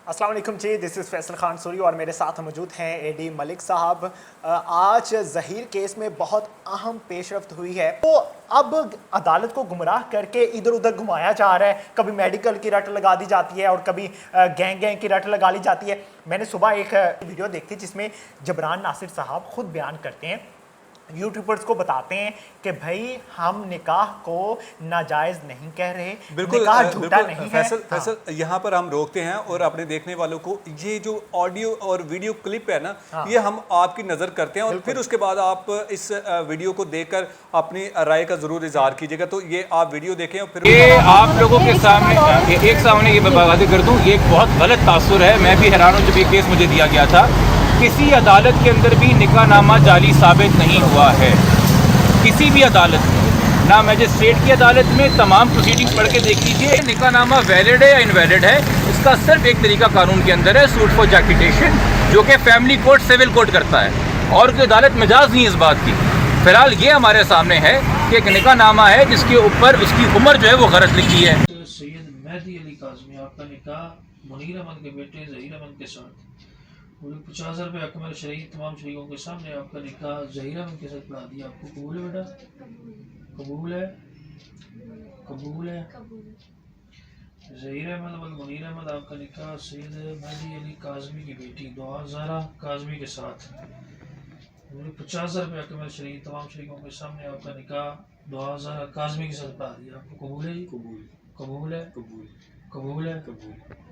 अस्सलाम वालेकुम जी, this is Faisal Khan Suri और मेरे साथ मौजूद हैं एडी मलिक साहब। आज ज़हीर केस में बहुत अहम पेशरफ्त हुई है। तो अब अदालत को गुमराह करके इधर उधर घुमाया जा रहा है। कभी मेडिकल की रट लगा दी जाती है और कभी गैंग की रट लगा ली जाती है। मैंने सुबह एक वीडियो देखी जिसमें जबरान नासिर साहब खुद बयान करते हैं, यूट्यूबर्स को बताते हैं कि भाई हम निकाह को नाजायज़ नहीं कह रहे, बिल्कुल निकाह झूठा नहीं है। फैसल यहाँ पर हम रोकते हैं और अपने देखने वालों को ये जो ऑडियो और वीडियो क्लिप है ना, ये हम आपकी नज़र करते हैं और फिर उसके बाद आप इस वीडियो को देखकर अपनी राय का ज़रूर इजहार कीजिएगा। तो ये आप वीडियो देखें और फिर ये आप लोगों के सामने एक सामने ये बातें कर दूँ, ये एक बहुत गलत तासुर है। मैं भी हैरान हूँ जब ये केस मुझे दिया गया था। किसी अदालत के अंदर भी निकाहनामा जाली साबित नहीं हुआ है, किसी भी अदालत में, ना मजिस्ट्रेट की अदालत में। तमाम प्रोसीडिंग्स पढ़ के देख लीजिए, निकाहनामा वैलिड है या इनवैलिड है, इसका सिर्फ एक तरीका कानून के अंदर है, सूट फॉर जैक्टिटेशन, जो कि फैमिली कोर्ट सिविल कोर्ट करता है और कोई अदालत मजाज नहीं है इस बात की। फिलहाल ये हमारे सामने है कि एक निकाहनामा है जिसके ऊपर उसकी उम्र जो है वो गलत लिखी है। सैयद मेहदी अली काज़मी आपका निकाह मुनीर अहमद के बेटे ज़हीर अहमद के साथ 50,000 रुपये अकमल शरीय तमाम शरीकों के सामने आपका निकाह ज़हीर अहमद के साथ पढ़ा दिया। आपको कबूल है बेटा? कबूल है? कबूल है? ज़हीर अहमद और मुनीर अहमद आपका निकाह सैयद मेहदी अली काज़मी की बेटी दुआ ज़हरा काज़मी के साथ 50,000 रुपये अकमल शरीय तमाम शरीकों के सामने आपका निकाह दुआ ज़हरा काज़मी के साथ पढ़ा दिया। आपको कबूल है जी? कबूल। कबूल है? कबूल। कबूल है? कबूल।